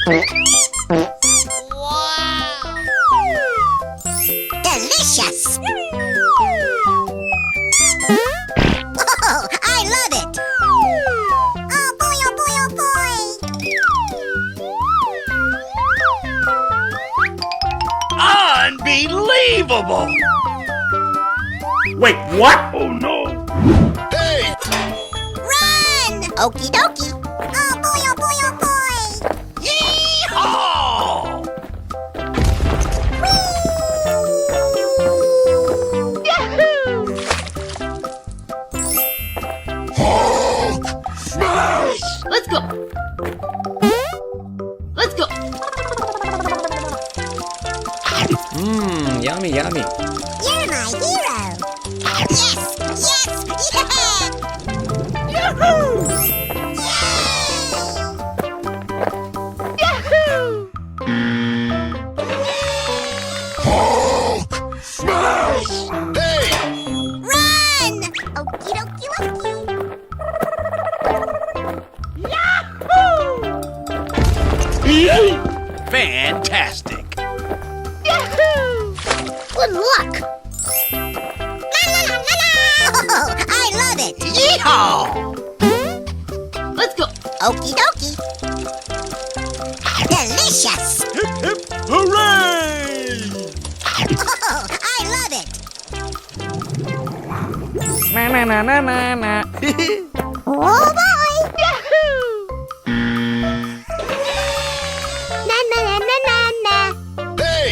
Wow! Delicious! Oh, I love it! Oh boy, oh boy, oh boy! Unbelievable! Wait, what? Oh no! Hey! Run! Okie dokie! Oh boy, oh boy, oh boy! Yee-haw! Yahoo! Hulk smash! Let's go! Let's go! Mmm, yummy, yummy. You're my hero! Yes! Yes! Yeah! Yahoo! Hulk smash! Hey! Run! Okie dokie dokie! Fantastic! Yahoo! Good luck! La la la la la! Oh, I love it! Yeehaw! Let's go! Okie dokie! Delicious! Hip hip hooray! Oh, I love it! Na na na na na na. Oh boy! Yahoo! Na na na na na na! Hey!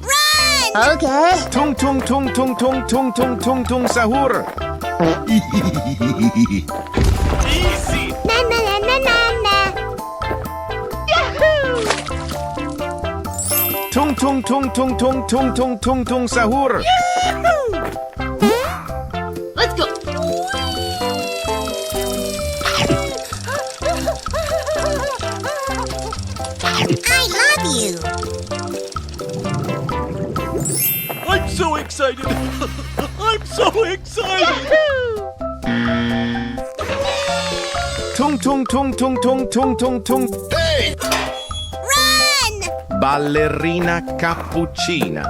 Run! Okay. Tung tung tung tung tung tung tung tung tung sahur. Easy! Na na na na na na! Yahoo! Tung tung tung tung tung tung tung tung tung sahur. Let's go! I love you! I'm so excited! I'm so excited! Tung tung tung tung tung tung tung tung. Hey! Run! Ballerina cappuccina.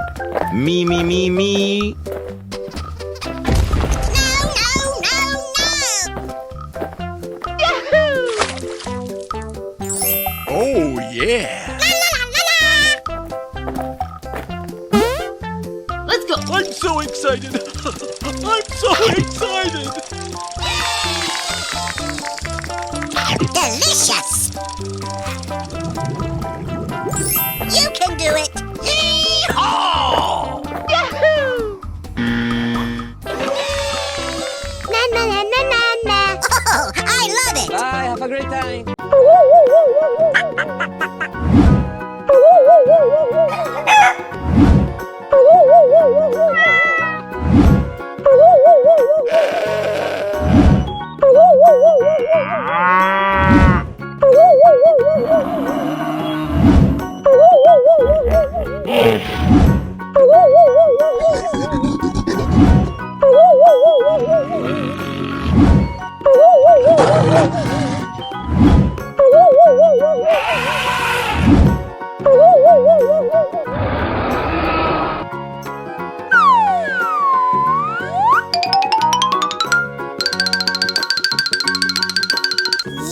Mi mi mi mi. No, no, no, no! Yahoo! Oh yeah! La la la la la! Let's go! I'm so excited! I'm so excited! Delicious! You can do it! Yeehaw! Yahoo! Na na na na na na! Oh, I love it! Bye, have a great time.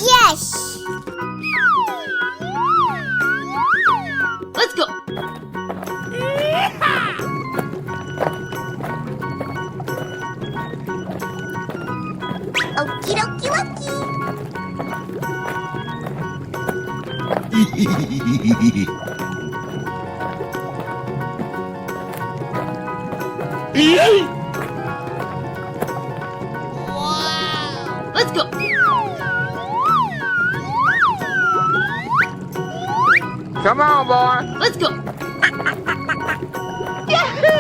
Yes! Let's go! Okie dokie dokie! Wow! Let's go! Come on, boy. Let's go! Yahoo!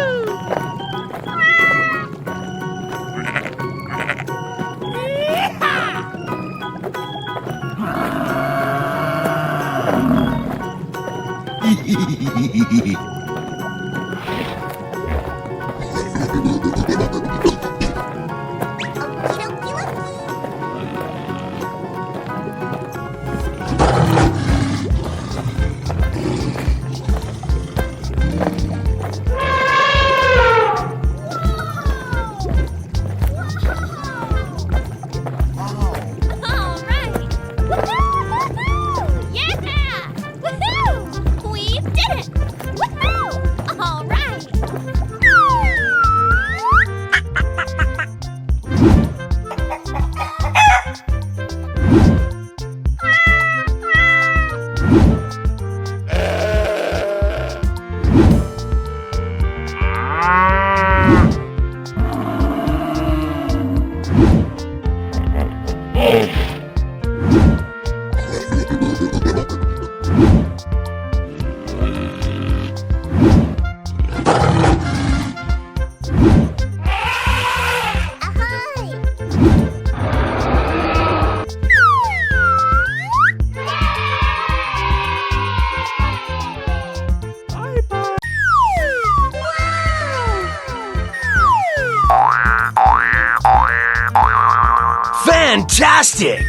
Fantastic!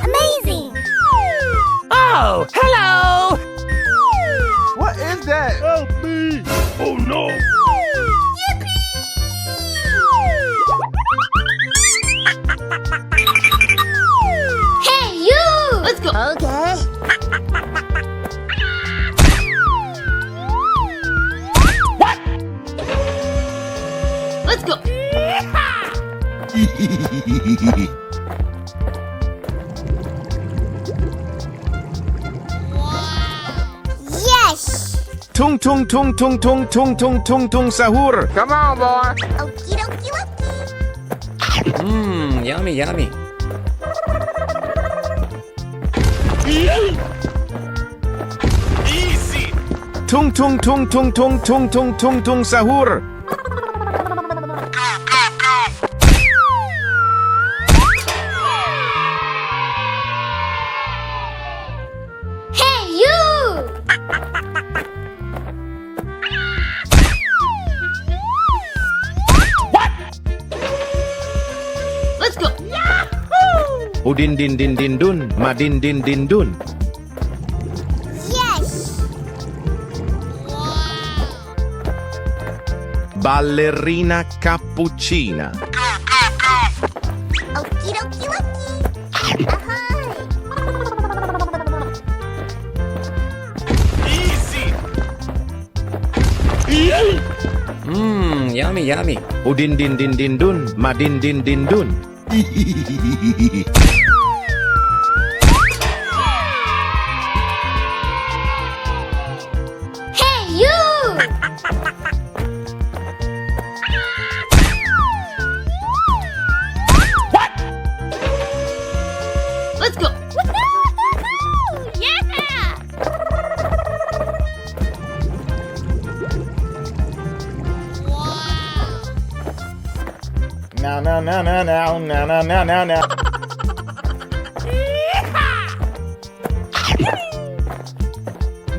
Amazing! Oh, hello! What is that? Help me! Oh no! Hey, you! Let's go. Okay. Let's go. Yes! Tung tung tung tung tung tung tung tung tung sahur. Come on, boy. Okie dokie dokie. Mmm, yummy, yummy. Easy! Tung tung tung tung tung tung tung tung tung sahur. Hey, you! Let's go. Udin din din din dun, madin din din dun. Yes! Ballerina cappuccina. Okie dokie dokie. Ahoy! Easy! Mmm, yummy, yummy. Udin din din din dun, madin din din dun. Hey, you! Let's go. Yeah! Now, now, now, now, now, now, now, now, now, now.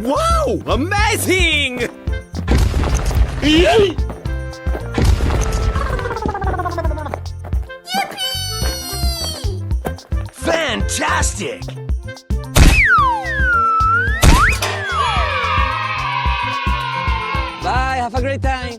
Wow, amazing! Fantastic! Bye, have a great time.